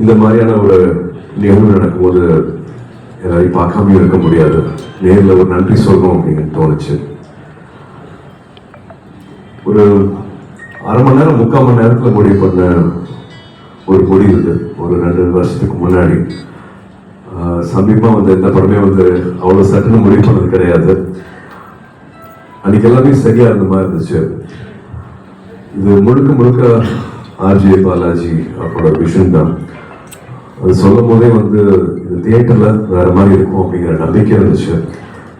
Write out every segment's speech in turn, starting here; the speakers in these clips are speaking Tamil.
இந்த மாதிரியான ஒரு நிகழ்வு நடக்கும்போது எல்லாரையும் பார்க்காம இருக்க முடியாது. நேரில் ஒரு நன்றி சொல்லணும் அப்படின்னு தோணுச்சு. ஒரு அரை மணி நேரம் 3/4 மணி நேரத்தில் முடிவு பண்ண ஒரு முடிவு இது. ஒரு 2 வருஷத்துக்கு முன்னாடி சமீபமாக வந்து இந்த படமே வந்து அவ்வளோ சட்டுன்னு முடிவு பண்ணது கிடையாது. அன்னைக்கு எல்லாமே சரியா இருந்த மாதிரி இருந்துச்சு. இது முழுக்க முழுக்க ஆர்ஜே பாலாஜி அவரோட விஷன் தான். அது சொல்லும் போதே வந்து இது தியேட்டர்ல வேற மாதிரி இருக்கும் அப்படிங்கிற நம்பிக்கை இருந்துச்சு.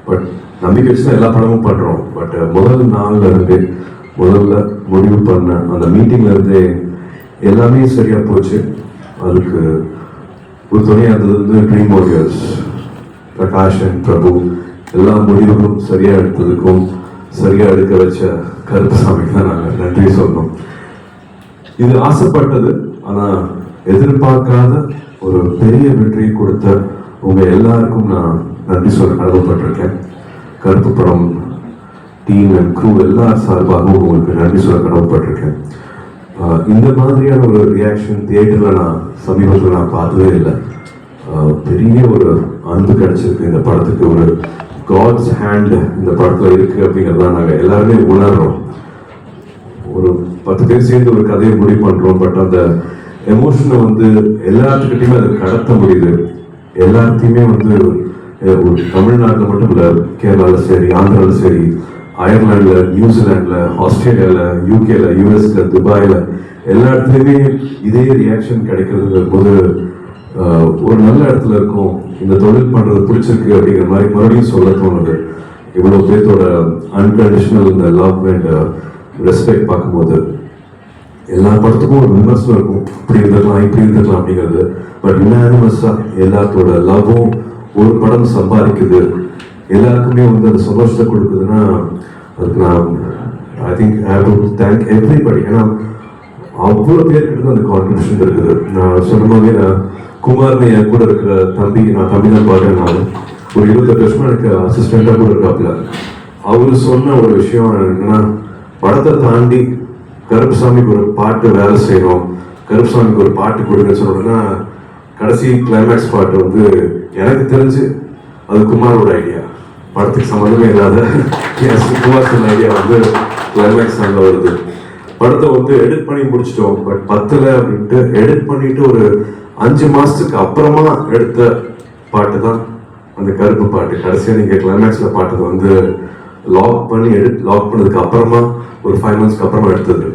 பட் நம்பிக்கை வச்சுதான் எல்லா படமும் பண்றோம். பட் முதல் நாள்ல இருந்து முதல்ல முடிவு பண்ண அந்த மீட்டிங்ல இருந்தே எல்லாமே சரியா போச்சு. அதுக்கு ஒரு துணையாக இருந்தது வந்து ட்ரீம் வாரியர்ஸ் பிரகாஷ் அண்ட் பிரபு. எல்லா முடிவுகளும் சரியா எடுத்ததுக்கும் சரியா எடுக்க வச்ச கருப்பசாமிக்கு தான் நாங்கள் நன்றி சொல்லணும். இது ஆசைப்பட்டது ஆனா எதிர்பார்க்காத ஒரு பெரிய வெற்றியை கொடுத்த உங்க எல்லாருக்கும் நான் நன்றி சொல்ல கடமைப்பட்டிருக்கேன். கருப்பு படம் டீம் அண்ட் க்ரூ எல்லா சார்பாகவும் உங்களுக்கு நன்றி சொல்ல கடமைப்பட்டிருக்கேன். இந்த மாதிரியான ஒரு ரியாக்ஷன் தியேட்டர்ல நான் சமீபத்தில் நான் பார்த்ததே இல்லை. பெரிய ஒரு அன்பு கிடைச்சிருக்கு இந்த படத்துக்கு. ஒரு காட்ஸ் ஹேண்ட் இந்த படத்துல இருக்கு அப்படிங்கிறதான் நாங்கள் எல்லாருமே உணர்றோம். ஒரு 10 பேர் சேர்ந்து ஒரு கதையை முடிவு பண்றோம். பட் அந்த எமோஷனை வந்து எல்லாத்துக்கிட்டையுமே அதை கடத்த முடியுது. எல்லாத்தையுமே வந்து ஒரு தமிழ்நாட்டில் மட்டும் இல்லை, கேரளாவில் சரி, ஆந்திராவில் சரி, அயர்லாண்டில், நியூசிலாண்டில், ஆஸ்திரேலியாவில், யூகேல, யூஎஸ்ல, துபாயில் எல்லா இடத்துலையுமே இதே ரியாக்ஷன் கிடைக்கிறதுங்கிற போது ஒரு நல்ல இடத்துல இருக்கும். இந்த தொழில் பண்றது பிடிச்சிருக்கு அப்படிங்கிற மாதிரி மறுபடியும் சொல்ல தோணுது. இவ்வளோ பேர்த்தோட அன்கண்டிஷனல் இந்த லவ் அண்ட் ரெஸ்பெக்ட் பார்க்கும்போது எல்லா படத்துக்கும் ஒரு விமர்சனம் இருக்கும், இப்படி இருந்திருக்கலாம் இப்படி இருந்திருக்கலாம் அப்படிங்கிறது. பட் யுனானிமஸா எல்லாத்தோட லவ்வும் ஒரு படம் சம்பாதிக்குது, எல்லாருக்குமே வந்து அந்த சந்தோஷத்தை கொடுக்குதுன்னா அதுக்கு நான் I think I have to thank everybody. ஏன்னா அவ்வளோ பேர்கிட்ட அந்த கான்ட்ரிபியூஷன் இருக்குது. நான் சொன்ன மாதிரி நான் குமார்னு என் கூட இருக்கிற தம்பி, நான் தம்பி தான் பார்க்குறேன். நான் ஒரு 28 வருஷமா எனக்கு அசிஸ்டண்டாக கூட இருக்காப்புல. அவரு சொன்ன ஒரு விஷயம் என்னன்னா, படத்தை தாண்டி கருப்புசாமிக்கு ஒரு பாட்டு வேலை செய்யணும், கருப்புசாமிக்கு ஒரு பாட்டு கொடுங்க சொல்லணும்னா கடைசி கிளைமேக்ஸ் பாட்டு வந்து எனக்கு தெரிஞ்சு அது குமாரோட ஐடியா. படத்துக்கு சம்மந்தமே இல்லாத குமார் சொன்ன ஐடியா வந்து கிளைமேக்ஸ் அங்கே வருது. படத்தை வந்து எடிட் பண்ணி முடிச்சிட்டோம். பட் 10ல அப்படின்ட்டு எடிட் பண்ணிட்டு ஒரு 5 மாசத்துக்கு அப்புறமா எடுத்த பாட்டு தான் அந்த கருப்பு பாட்டு. கடைசியாக நீங்க கிளைமேக்ஸ்ல பாட்டது வந்து லாக் பண்ணி லாக் பண்ணதுக்கு அப்புறமா ஒரு 5 months அப்புறமா எடுத்தது.